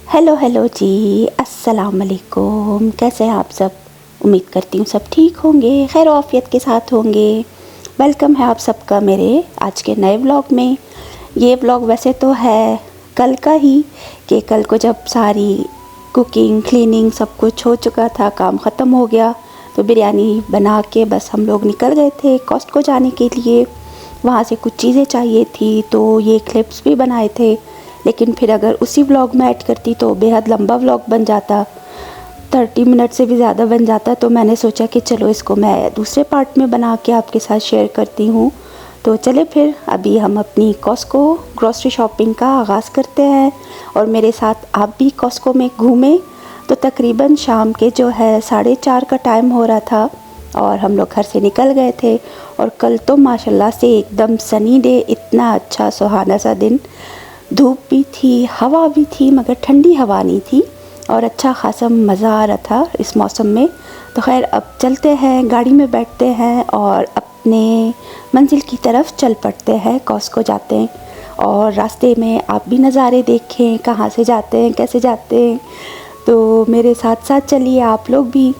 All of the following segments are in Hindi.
हेलो हेलो जी, अस्सलाम वालेकुम। कैसे हैं आप सब? उम्मीद करती हूँ सब ठीक होंगे, खैर आफियत के साथ होंगे। वेलकम है आप सबका मेरे आज के नए व्लॉग में। ये व्लॉग वैसे तो है कल का ही, कि कल को जब सारी कुकिंग क्लीनिंग सब कुछ हो चुका था, काम ख़त्म हो गया, तो बिरयानी बना के बस हम लोग निकल गए थे कॉस्टको जाने के लिए। वहाँ से कुछ चीज़ें चाहिए थी तो ये क्लिप्स भी बनाए थे, लेकिन फिर अगर उसी व्लॉग में ऐड करती तो बेहद लंबा व्लॉग बन जाता, 30 मिनट से भी ज़्यादा बन जाता। तो मैंने सोचा कि चलो इसको मैं दूसरे पार्ट में बना के आपके साथ शेयर करती हूँ। तो चले फिर अभी हम अपनी कॉस्को ग्रॉसरी शॉपिंग का आगाज़ करते हैं, और मेरे साथ आप भी कॉस्को में घूमें। तो तकरीबन शाम के जो है 4:30 का टाइम हो रहा था और हम लोग घर से निकल गए थे। और कल तो माशाल्लाह से एकदम सनी डे, इतना अच्छा सुहाना सा दिन, धूप भी थी, हवा भी थी, मगर ठंडी हवा नहीं थी, और अच्छा खासा मज़ा आ रहा था इस मौसम में। तो खैर अब चलते हैं, गाड़ी में बैठते हैं और अपने मंजिल की तरफ चल पड़ते हैं, कॉस्को जाते हैं। और रास्ते में आप भी नज़ारे देखें, कहाँ से जाते हैं, कैसे जाते हैं, तो मेरे साथ साथ चलिए आप लोग भी।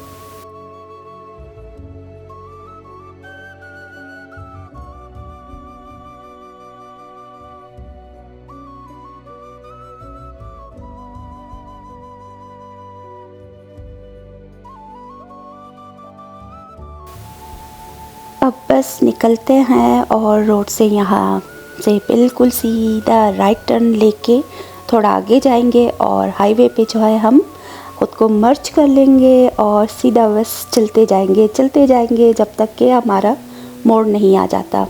अब बस निकलते हैं और रोड से यहाँ से बिल्कुल सीधा राइट टर्न लेके थोड़ा आगे जाएंगे, और हाईवे पे जो है हम ख़ुद को मर्ज कर लेंगे और सीधा बस चलते जाएंगे जब तक कि हमारा मोड़ नहीं आ जाता।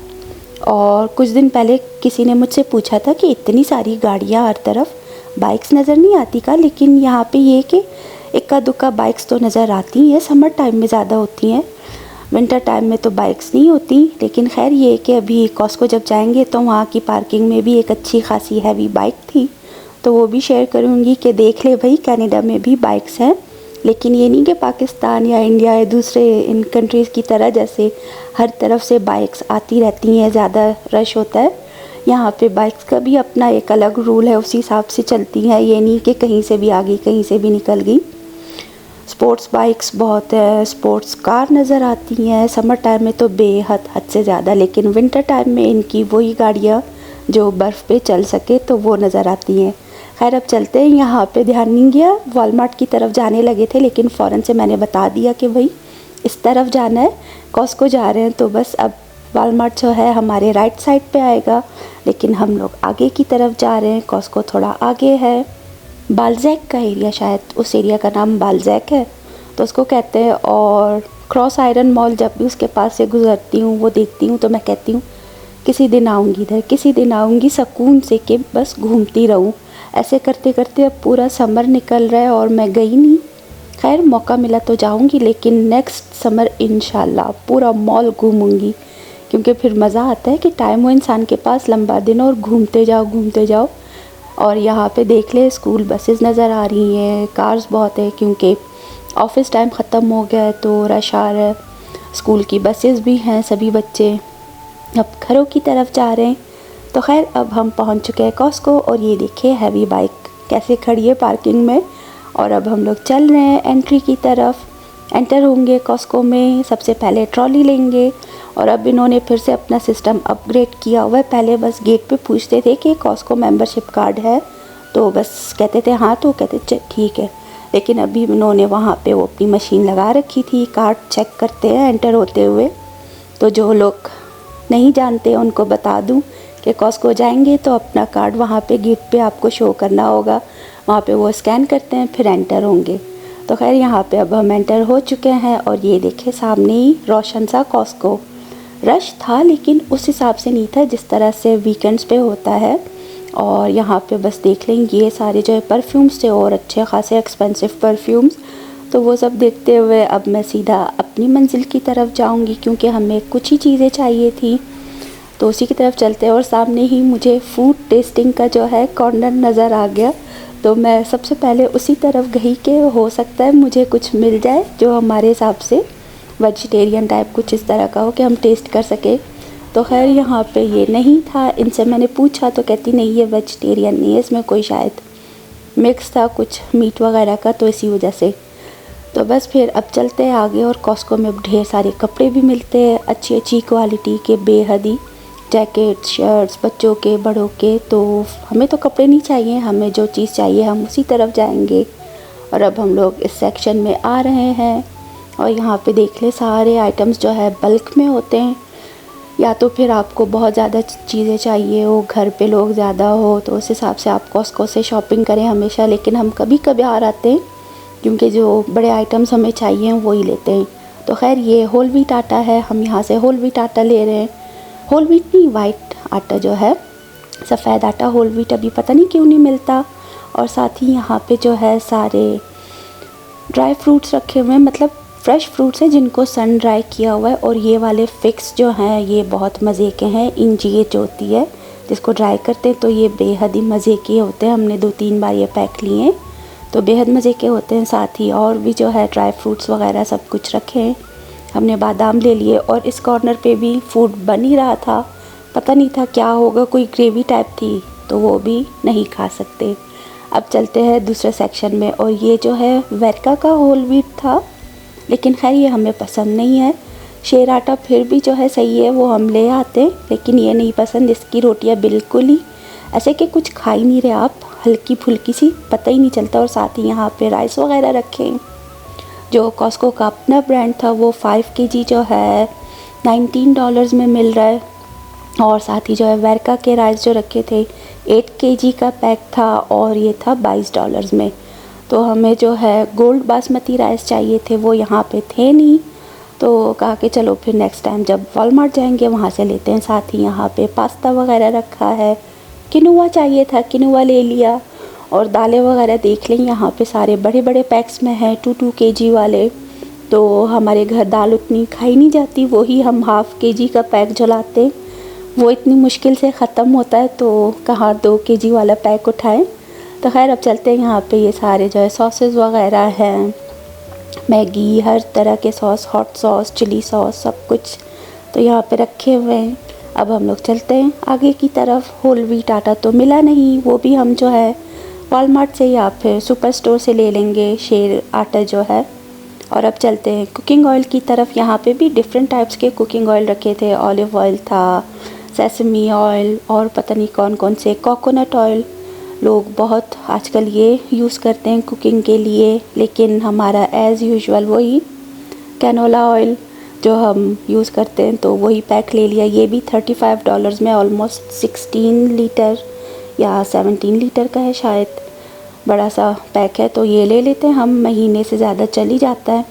और कुछ दिन पहले किसी ने मुझसे पूछा था कि इतनी सारी गाड़ियाँ हर तरफ, बाइक्स नज़र नहीं आती का? लेकिन यहाँ पे ये कि इक्का दुक्का बाइक्स तो नज़र आती हैं, समर टाइम में ज़्यादा होती हैं, विंटर टाइम में तो बाइक्स नहीं होती। लेकिन खैर ये कि अभी कॉस्को जब जाएंगे तो वहाँ की पार्किंग में भी एक अच्छी खासी हैवी बाइक थी, तो वो भी शेयर करूँगी कि देख ले भाई, कनाडा में भी बाइक्स हैं। लेकिन ये नहीं कि पाकिस्तान या इंडिया या दूसरे इन कंट्रीज़ की तरह जैसे हर तरफ से बाइक्स आती रहती हैं, ज़्यादा रश होता है। यहाँ पे बाइक्स का भी अपना एक अलग रूल है, उसी हिसाब से चलती हैं, ये नहीं कि कहीं से भी आ गई कहीं से भी निकल गई। स्पोर्ट्स बाइक्स बहुत है, स्पोर्ट्स कार नज़र आती हैं समर टाइम में तो बेहद हद से ज़्यादा, लेकिन विंटर टाइम में इनकी वही गाड़ियाँ जो बर्फ़ पे चल सके तो वो नज़र आती हैं। खैर अब चलते हैं, यहाँ पे ध्यान नहीं गया, वॉलमार्ट की तरफ जाने लगे थे, लेकिन फ़ौरन से मैंने बता दिया कि भाई इस तरफ जाना है, कॉस्को जा रहे हैं। तो बस अब वॉलमार्ट जो है हमारे राइट साइड पे आएगा, लेकिन हम लोग आगे की तरफ जा रहे हैं, कॉस्को थोड़ा आगे है। बालजैक का एरिया, शायद उस एरिया का नाम बालजैक है तो उसको कहते हैं। और क्रॉस आयरन मॉल, जब भी उसके पास से गुज़रती हूँ वो देखती हूँ तो मैं कहती हूँ किसी दिन आऊँगी इधर, किसी दिन आऊँगी सुकून से कि बस घूमती रहूँ। ऐसे करते करते अब पूरा समर निकल रहा है और मैं गई नहीं। खैर मौका मिला तो जाऊँगी, लेकिन नेक्स्ट समर इंशाल्लाह पूरा मॉल घूमूँगी, क्योंकि फिर मज़ा आता है कि टाइम हो इंसान के पास लंबा दिन और घूमते जाओ। और यहाँ पे देख ले स्कूल बसेस नज़र आ रही हैं, कार्स बहुत है, क्योंकि ऑफिस टाइम ख़त्म हो गया है तो रश आ रहा है। स्कूल की बसेस भी हैं, सभी बच्चे अब घरों की तरफ जा रहे हैं। तो खैर अब हम पहुँच चुके हैं कॉस्को, और ये देखिए हैवी बाइक कैसे खड़ी है पार्किंग में। और अब हम लोग चल रहे हैं एंट्री की तरफ, एंटर होंगे कॉस्को में। सबसे पहले ट्रॉली लेंगे, और अब इन्होंने फिर से अपना सिस्टम अपग्रेड किया हुआ है। पहले बस गेट पे पूछते थे कि कॉस्को मेंबरशिप कार्ड है, तो बस कहते थे हाँ, तो कहते ठीक है। लेकिन अभी इन्होंने वहाँ पे वो अपनी मशीन लगा रखी थी, कार्ड चेक करते हैं एंटर होते हुए। तो जो लोग नहीं जानते उनको बता दूँ कि कॉस्को जाएंगे तो अपना कार्ड वहाँ पे गेट पे आपको शो करना होगा, वहाँ पे वो स्कैन करते हैं फिर एंटर होंगे। तो खैर यहाँ पे अब हम एंटर हो चुके हैं, और ये देखिए सामने ही रोशन सा कॉस्को। रश था लेकिन उस हिसाब से नहीं था जिस तरह से वीकेंड्स पे होता है। और यहाँ पे बस देख लेंगे ये सारे जो है परफ्यूम्स थे, और अच्छे खासे एक्सपेंसिव परफ्यूम्स। तो वो सब देखते हुए अब मैं सीधा अपनी मंजिल की तरफ जाऊँगी, क्योंकि हमें कुछ ही चीज़ें चाहिए थी, तो उसी की तरफ चलते हैं। और सामने ही मुझे फूड टेस्टिंग का जो है कॉर्नर नज़र आ गया, तो मैं सबसे पहले उसी तरफ गई कि हो सकता है मुझे कुछ मिल जाए जो हमारे हिसाब से वेजिटेरियन टाइप कुछ इस तरह का हो कि हम टेस्ट कर सके। तो खैर यहाँ पे ये नहीं था, इनसे मैंने पूछा तो कहती नहीं ये वेजिटेरियन नहीं है, इसमें कोई शायद मिक्स था कुछ मीट वगैरह का, तो इसी वजह से। तो बस फिर अब चलते हैं आगे, और कॉस्को में ढेर सारे कपड़े भी मिलते हैं अच्छी अच्छी क्वालिटी के, बेहद ही जैकेट शर्ट्स बच्चों के बड़ों के। तो हमें तो कपड़े नहीं चाहिए, हमें जो चीज़ चाहिए हम उसी तरफ जाएंगे। और अब हम लोग इस सेक्शन में आ रहे हैं, और यहाँ पे देख ले सारे आइटम्स जो है बल्क में होते हैं, या तो फिर आपको बहुत ज़्यादा चीज़ें चाहिए हो, घर पे लोग ज़्यादा हो, तो उस हिसाब से आप कॉस्को से शॉपिंग करें हमेशा। लेकिन हम कभी कभार आते हैं, क्योंकि जो बड़े आइटम्स हमें चाहिए वो ही लेते हैं। तो खैर ये होल व्हीट आटा है, हम यहाँ से होल व्हीट आटा ले रहे हैं। होल व्हीट नहीं, वाइट आटा जो है, सफ़ेद आटा, होल व्हीट अभी पता नहीं क्यों नहीं मिलता। और साथ ही यहाँ पे जो है सारे ड्राई फ्रूट्स रखे हुए हैं, मतलब फ्रेश फ्रूट्स हैं जिनको सन ड्राई किया हुआ है। और ये वाले फिक्स जो हैं ये बहुत मज़े के हैं। इंजीर जो होती है जिसको ड्राई करते हैं, तो ये बेहद ही मज़े के होते हैं। हमने 2-3 बार ये पैक लिए हैं, तो बेहद मज़े के होते हैं। साथ ही और भी जो है ड्राई फ्रूट्स वगैरह सब कुछ रखे हैं। हमने बादाम ले लिए, और इस कॉर्नर पे भी फूड बन ही रहा था, पता नहीं था क्या होगा, कोई ग्रेवी टाइप थी, तो वो भी नहीं खा सकते। अब चलते हैं दूसरे सेक्शन में, और ये जो है वेरका का होल व्हीट था, लेकिन खैर ये हमें पसंद नहीं है। शेर आटा फिर भी जो है सही है, वो हम ले आते हैं, लेकिन ये नहीं पसंद। इसकी रोटियां बिल्कुल ही ऐसे कि कुछ खा ही नहीं रहे आप, हल्की फुल्की सी, पता ही नहीं चलता। और साथ ही यहाँ पे राइस वगैरह रखे हैं। जो कॉस्को का अपना ब्रांड था वो 5 kg जो है $19 में मिल रहा है। और साथ ही जो है वेरका के राइस जो रखे थे 8 kg का पैक था, और ये था $22 में। तो हमें जो है गोल्ड बासमती राइस चाहिए थे, वो यहाँ पे थे नहीं, तो कहा कि चलो फिर नेक्स्ट टाइम जब वॉलमार्ट जाएंगे वहाँ से लेते हैं। साथ ही यहाँ पे पास्ता वगैरह रखा है, किनुआ चाहिए था, किनुआ ले लिया। और दालें वगैरह देख लें, यहाँ पे सारे बड़े बड़े पैक्स में हैं 2-2 kg वाले। तो हमारे घर दाल उतनी खाई नहीं जाती, वही हम ½ kg का पैक जो लाते हैं वो इतनी मुश्किल से ख़त्म होता है, तो कहाँ 2 kg वाला पैक उठाएं। तो खैर अब चलते हैं। यहाँ पे ये सारे जो है सॉसेस वगैरह हैं, मैगी, हर तरह के sauce, hot sauce, chilli sauce, सब कुछ तो यहाँ पे रखे हुए हैं। अब हम लोग चलते हैं आगे की तरफ। होल व्हीट आटा तो मिला नहीं, वो भी हम जो है वॉलमार्ट से या फिर सुपर स्टोर से ले लेंगे, शेर आटा जो है। और अब चलते हैं कुकिंग ऑयल की तरफ। यहाँ पे भी डिफरेंट टाइप्स के कुकिंग ऑयल रखे थे, ऑलिव ऑयल था, सेसमी ऑयल, और पता नहीं कौन कौन से, कोकोनट ऑयल। लोग बहुत आजकल ये यूज़ करते हैं कुकिंग के लिए, लेकिन हमारा एज़ यूजुअल वही कैनोला ऑयल जो हम यूज़ करते हैं, तो वही पैक ले लिया। ये भी $35 में ऑलमोस्ट 16 लीटर या 17 लीटर का है शायद, बड़ा सा पैक है। तो ये ले लेते हैं हम, महीने से ज़्यादा चल ही जाता है।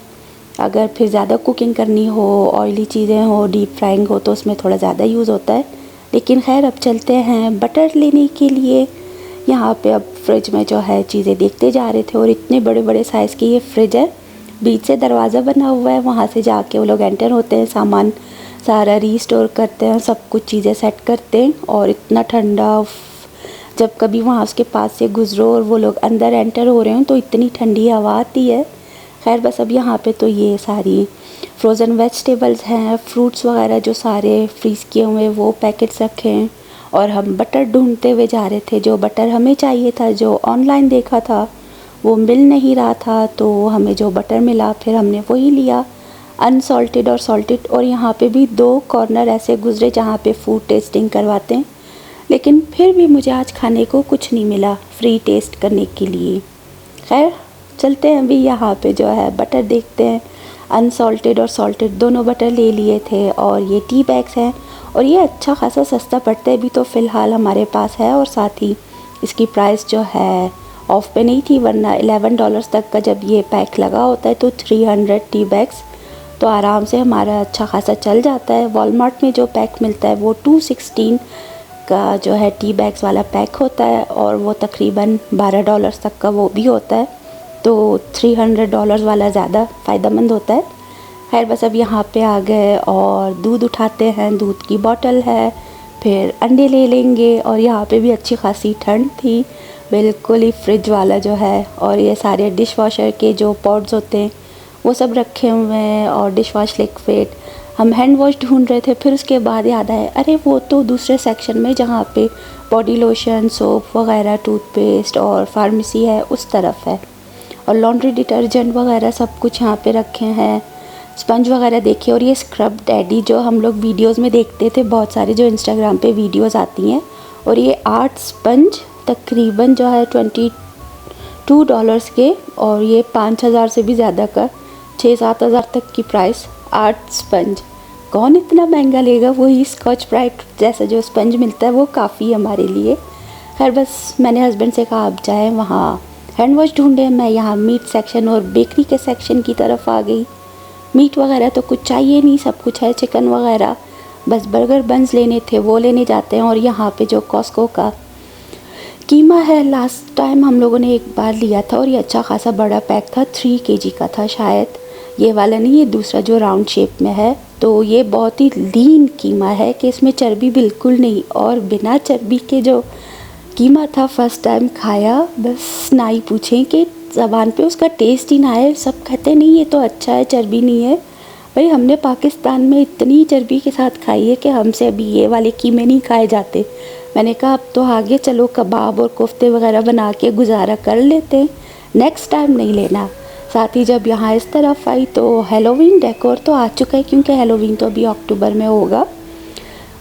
अगर फिर ज़्यादा कुकिंग करनी हो, ऑयली चीज़ें हो, डीप फ्राइंग हो, तो उसमें थोड़ा ज़्यादा यूज़ होता है। लेकिन खैर अब चलते हैं बटर लेने के लिए। यहाँ पे अब फ्रिज में जो है चीज़ें देखते जा रहे थे, और इतने बड़े बड़े साइज़ की ये फ्रिज है, बीच से दरवाज़ा बना हुआ है, वहाँ से जाके वो लोग एंटर होते हैं, सामान सारा रीस्टोर करते हैं, सब कुछ चीज़ें सेट करते हैं। और इतना ठंडा, जब कभी वहाँ उसके पास से गुजरो और वो लोग अंदर एंटर हो रहे हैं तो इतनी ठंडी हवा आती है। खैर बस अब यहाँ पे तो ये सारी फ्रोज़न वेजिटेबल्स हैं, फ्रूट्स वगैरह जो सारे फ्रीज़ किए हुए वो पैकेट्स रखे हैं। और हम बटर ढूंढते हुए जा रहे थे, जो बटर हमें चाहिए था, जो ऑनलाइन देखा था वो मिल नहीं रहा था, तो हमें जो बटर मिला फिर हमने वही लिया, अनसॉल्टेड और सॉल्टेड। और यहाँ पे भी 2 कॉर्नर ऐसे गुजरे जहाँ पे फूड टेस्टिंग करवाते हैं, लेकिन फिर भी मुझे आज खाने को कुछ नहीं मिला फ्री टेस्ट करने के लिए। खैर चलते हैं अभी यहाँ पे जो है बटर देखते हैं। अनसॉल्टेड और सॉल्टेड दोनों बटर ले लिए थे, और ये टी बैग्स हैं, और ये अच्छा खासा सस्ता पड़ता है, अभी तो फ़िलहाल हमारे पास है। और साथ ही इसकी प्राइस जो है ऑफ पे नहीं थी, वरना $11 तक का जब ये पैक लगा होता है तो 300 टी बैग्स तो आराम से हमारा अच्छा खासा चल जाता है। वॉलमार्ट में जो पैक मिलता है वो 216 का जो है टी बैग्स वाला पैक होता है, और वो तकरीबन $12 तक का वो भी होता है, तो $300 वाला ज़्यादा फ़ायदेमंद होता है। खैर बस अब यहाँ पे आ गए और दूध उठाते हैं, दूध की बोतल है, फिर अंडे ले लेंगे। और यहाँ पे भी अच्छी खासी ठंड थी, बिल्कुल ही फ्रिज वाला जो है। और ये सारे डिश वॉशर के जो पॉड्स होते हैं वो सब रखे हुए हैं, और डिश वॉश लिक्विड, हम हैंड वॉश ढूंढ रहे थे, फिर उसके बाद याद आया अरे वो तो दूसरे सेक्शन में जहाँ पे बॉडी लोशन, सोप वगैरह, टूथपेस्ट और फार्मेसी है उस तरफ है। और लॉन्ड्री डिटर्जेंट वगैरह सब कुछ यहाँ पे रखे हैं, स्पंज वगैरह देखिए। और ये स्क्रब डैडी जो हम लोग वीडियोस में देखते थे, बहुत सारे जो इंस्टाग्राम पे वीडियोस आती हैं, और ये 8 स्पंज तकरीबन जो है $22 के, और ये 5,000 से भी ज़्यादा का, 6-7 हज़ार तक की प्राइस 8 स्पंज। कौन इतना महंगा लेगा, वही स्कॉच ब्राइट जैसा जो स्पंज मिलता है वो काफ़ी है हमारे लिए। खैर बस मैंने हस्बैंड से कहा आप जाएँ वहाँ हैंड वॉश ढूंढे। मैं यहाँ मीट सेक्शन और बेकरी के सेक्शन की तरफ आ गई। मीट वगैरह तो कुछ चाहिए नहीं, सब कुछ है, चिकन वगैरह, बस बर्गर बन्स लेने थे वो लेने जाते हैं। और यहाँ पे जो कॉस्को का कीमा है, लास्ट टाइम हम लोगों ने एक बार लिया था और ये अच्छा खासा बड़ा पैक था, 3 kg का था शायद, ये वाला नहीं, ये दूसरा जो राउंड शेप में है। तो ये बहुत ही लीन कीमा है कि इसमें चर्बी बिल्कुल नहीं, और बिना चर्बी के जो कीमा था फर्स्ट टाइम खाया, बस ना ही पूछें कि ज़बान पे उसका टेस्ट ही ना आए। सब कहते नहीं ये तो अच्छा है, चर्बी नहीं है। भाई हमने पाकिस्तान में इतनी चर्बी के साथ खाई है कि हमसे अभी ये वाले कीमे नहीं खाए जाते। मैंने कहा अब तो आगे चलो कबाब और कोफ्ते वगैरह बना के गुजारा कर लेते हैं, नेक्स्ट टाइम नहीं लेना। साथ ही जब यहाँ इस तरफ आई तो हेलोवीन डेकोर तो आ चुका है, क्योंकि हेलोवीन तो अभी अक्टूबर में होगा,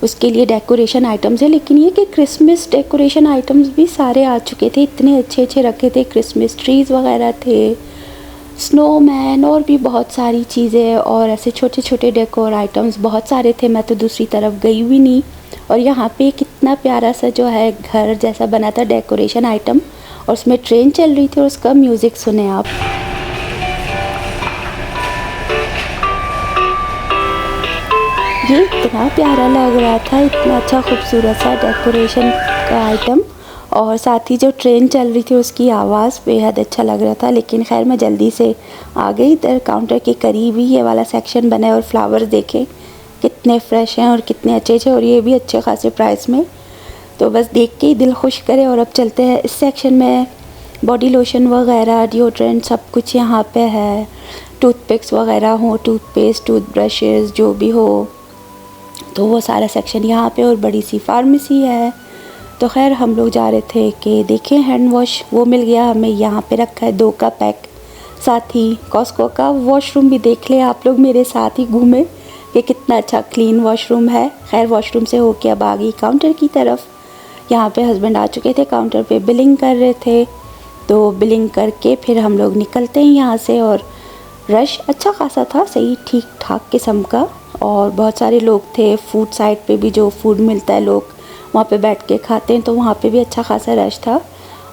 उसके लिए डेकोरेशन आइटम्स है। लेकिन ये कि क्रिसमस डेकोरेशन आइटम्स भी सारे आ चुके थे, इतने अच्छे अच्छे रखे थे, क्रिसमस ट्रीज़ वगैरह थे, स्नोमैन और भी बहुत सारी चीज़ें, और ऐसे छोटे छोटे डेकोर आइटम्स बहुत सारे थे। मैं तो दूसरी तरफ गई भी नहीं। और यहाँ पे कितना प्यारा सा जो है घर जैसा बना था डेकोरेशन आइटम, और उसमें ट्रेन चल रही थी और उसका म्यूज़िक सुने आप। ये इतना प्यारा लग रहा था, इतना अच्छा खूबसूरत सा डेकोरेशन का आइटम, और साथ ही जो ट्रेन चल रही थी उसकी आवाज़ बेहद अच्छा लग रहा था। लेकिन खैर मैं जल्दी से आ गई। इधर काउंटर के करीब ही ये वाला सेक्शन बना है, और फ्लावर्स देखें कितने फ्रेश हैं और कितने अच्छे अच्छे, और ये भी अच्छे खासे प्राइस में, तो बस देख के ही दिल खुश करे। और अब चलते हैं इस सेक्शन में, बॉडी लोशन वगैरह, डिओड्रेंट सब कुछ यहाँ पे है, टूथपिक्स वगैरह हो, टूथपेस्ट, टूथब्रशेज़ जो भी हो, तो वो सारा सेक्शन यहाँ पे, और बड़ी सी फार्मेसी है। तो खैर हम लोग जा रहे थे कि देखें हैंड वॉश, वो मिल गया हमें, यहाँ पे रखा है 2 का पैक। साथ ही कॉस्को का वॉशरूम भी देख ले आप लोग, मेरे साथ ही घूमे कि कितना अच्छा क्लीन वॉशरूम है। खैर वॉशरूम से होके अब आ गई काउंटर की तरफ। यहाँ पे हस्बैंड आ चुके थे, काउंटर पे बिलिंग कर रहे थे, तो बिलिंग करके फिर हम लोग निकलते हैं यहाँ से। और रश अच्छा खासा था, सही ठीक ठाक किस्म का, और बहुत सारे लोग थे। फूड साइड पे भी जो फूड मिलता है लोग वहाँ पे बैठ के खाते हैं, तो वहाँ पे भी अच्छा खासा रश था।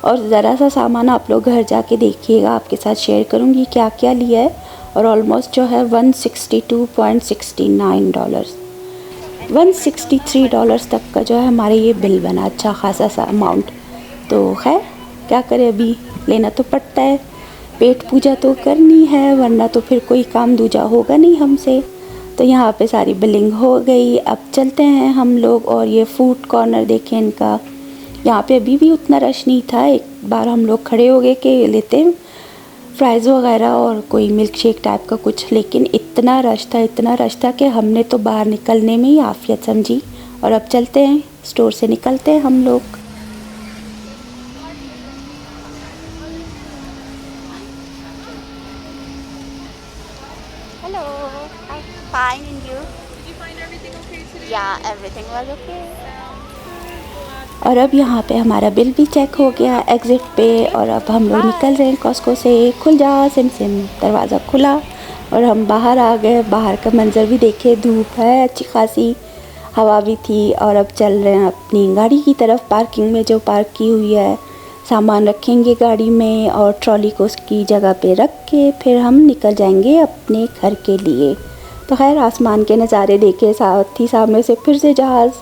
और ज़रा सा सामान आप लोग घर जाके देखिएगा, आपके साथ शेयर करूँगी क्या क्या लिया है। और ऑलमोस्ट जो है $162.69, $163 तक का जो है हमारे ये बिल बना, अच्छा खासा सा अमाउंट। तो खैर क्या करें, अभी लेना तो पड़ता है, पेट पूजा तो करनी है, वरना तो फिर कोई काम दूजा होगा नहीं हमसे। तो यहाँ पे सारी बिलिंग हो गई। अब चलते हैं हम लोग, और ये फूड कॉर्नर देखें इनका, यहाँ पे अभी भी उतना रश नहीं था। एक बार हम लोग खड़े हो गए कि लेते हैं फ्राइज़ वगैरह और कोई मिल्क शेक टाइप का कुछ, लेकिन इतना रश था कि हमने तो बाहर निकलने में ही आफियत समझी। और अब चलते हैं, स्टोर से निकलते हैं हम लोग। Hello, I'm fine, and you? Did you find everything okay today? Yeah, everything was okay. और अब यहाँ पे हमारा बिल भी चेक हो गया एग्ज़िट पे, और अब हम लोग निकल रहे हैं कॉस्को से। खुल जा सिम सिम, दरवाज़ा खुला और हम बाहर आ गए। बाहर का मंज़र भी देखे, धूप है अच्छी खासी, हवा भी थी। और अब चल रहे हैं अपनी गाड़ी की तरफ, पार्किंग में जो पार्क की हुई है। सामान रखेंगे गाड़ी में और ट्रॉली को उसकी जगह पे रख के फिर हम निकल जाएंगे अपने घर के लिए। तो खैर आसमान के नज़ारे देखे, साथ ही सामने से फिर से जहाज़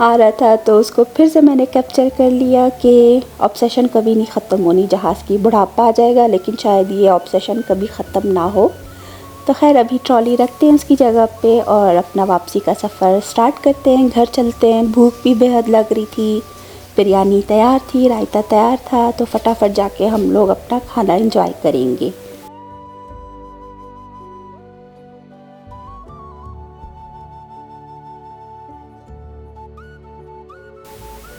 आ रहा था, तो उसको फिर से मैंने कैप्चर कर लिया कि ऑब्सेशन कभी नहीं ख़त्म होनी जहाज़ की। बुढ़ापा आ जाएगा लेकिन शायद ये ऑब्सेशन कभी ख़त्म ना हो। तो खैर अभी ट्रॉली रखते हैं उसकी जगह पे और अपना वापसी का सफ़र स्टार्ट करते हैं, घर चलते हैं। भूख भी बेहद लग रही थी, बिरयानी तैयार थी, रायता तैयार था, तो फटाफट जाके हम लोग अपना खाना एंजॉय करेंगे।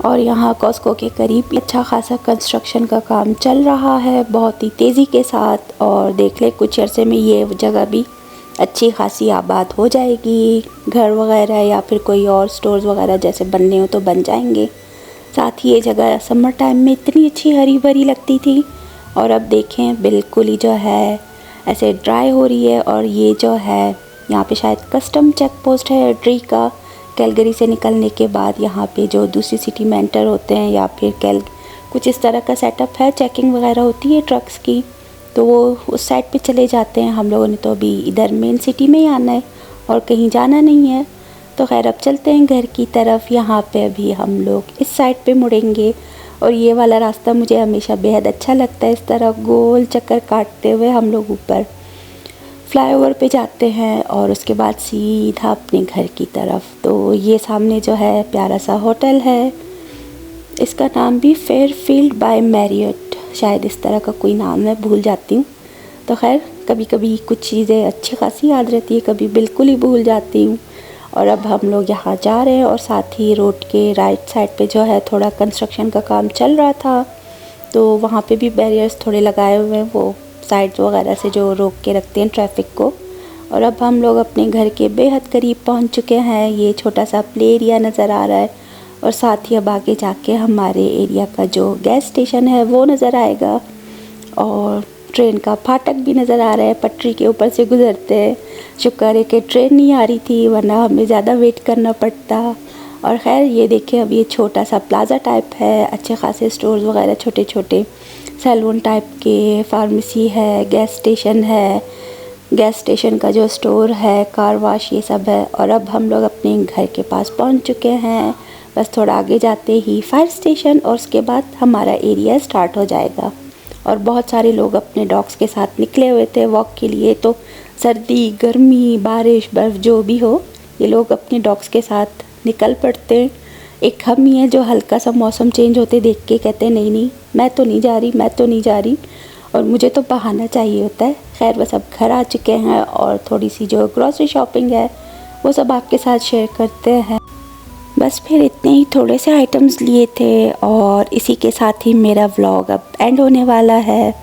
और यहाँ कॉस्को के करीब अच्छा खासा कंस्ट्रक्शन का काम चल रहा है बहुत ही तेज़ी के साथ। और देख ले कुछ अरसे में ये जगह भी अच्छी खासी आबाद हो जाएगी, घर वगैरह या फिर कोई और स्टोर्स वगैरह जैसे बनने हो तो बन जाएंगे। साथ ही ये जगह समर टाइम में इतनी अच्छी हरी भरी लगती थी और अब देखें बिल्कुल ही जो है ऐसे ड्राई हो रही है। और ये जो है यहाँ पे शायद कस्टम चेक पोस्ट है ट्री का। कैलगरी से निकलने के बाद यहाँ पे जो दूसरी सिटी में एंटर होते हैं या फिर कुछ इस तरह का सेटअप है, चेकिंग वगैरह होती है ट्रक्स की, तो वो उस साइड पे चले जाते हैं। हम लोगों ने तो अभी इधर मेन सिटी में ही आना है और कहीं जाना नहीं है। तो खैर अब चलते हैं घर की तरफ। यहाँ पे अभी हम लोग इस साइड पे मुड़ेंगे और ये वाला रास्ता मुझे हमेशा बेहद अच्छा लगता है। इस तरह गोल चक्कर काटते हुए हम लोग ऊपर फ्लाईओवर पे जाते हैं और उसके बाद सीधा अपने घर की तरफ। तो ये सामने जो है प्यारा सा होटल है, इसका नाम भी फेयरफील्ड बाय मैरियट, शायद इस तरह का कोई नाम है, भूल जाती हूँ। तो खैर कभी कभी कुछ चीज़ें अच्छी खासी याद रहती है, कभी बिल्कुल ही भूल जाती हूँ। और अब हम लोग यहाँ जा रहे हैं और साथ ही रोड के राइट साइड पे जो है थोड़ा कंस्ट्रक्शन का काम चल रहा था, तो वहाँ पे भी बैरियर्स थोड़े लगाए हुए हैं, वो साइड्स वगैरह से जो रोक के रखते हैं ट्रैफिक को। और अब हम लोग अपने घर के बेहद करीब पहुँच चुके हैं। ये छोटा सा प्ले एरिया नज़र आ रहा है और साथ ही अब आगे जाके हमारे एरिया का जो गैस स्टेशन है वो नज़र आएगा और ट्रेन का फाटक भी नज़र आ रहा है, पटरी के ऊपर से गुज़रते हैं। शुक्र है कि ट्रेन नहीं आ रही थी, वरना हमें ज़्यादा वेट करना पड़ता। और ख़ैर ये देखें अब ये छोटा सा प्लाज़ा टाइप है, अच्छे खासे स्टोर्स वगैरह छोटे छोटे, सैलून टाइप के, फार्मेसी है, गैस स्टेशन है, गैस स्टेशन का जो स्टोर है, कार वाश, ये सब है। और अब हम लोग अपने घर के पास पहुंच चुके हैं। बस थोड़ा आगे जाते ही फायर स्टेशन और उसके बाद हमारा एरिया स्टार्ट हो जाएगा। और बहुत सारे लोग अपने डॉग्स के साथ निकले हुए थे वॉक के लिए। तो सर्दी, गर्मी, बारिश, बर्फ़ जो भी हो, ये लोग अपने डॉग्स के साथ निकल पड़ते हैं। एक हम ही है जो हल्का सा मौसम चेंज होते देख के कहते हैं नहीं नहीं मैं तो नहीं जा रही, मैं तो नहीं जा रही, और मुझे तो बहाना चाहिए होता है। खैर बस अब घर आ चुके हैं और थोड़ी सी जो ग्रॉसरी शॉपिंग है वो सब आपके साथ शेयर करते हैं। बस फिर इतने ही थोड़े से आइटम्स लिए थे और इसी के साथ ही मेरा व्लॉग अब एंड होने वाला है।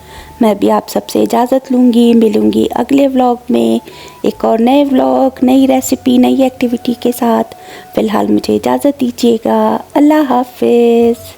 मैं भी आप सबसे इजाज़त लूँगी, मिलूँगी अगले व्लॉग में एक और नए व्लॉग, नई रेसिपी, नई एक्टिविटी के साथ। फ़िलहाल मुझे इजाज़त दीजिएगा। अल्लाह हाफ़िज़।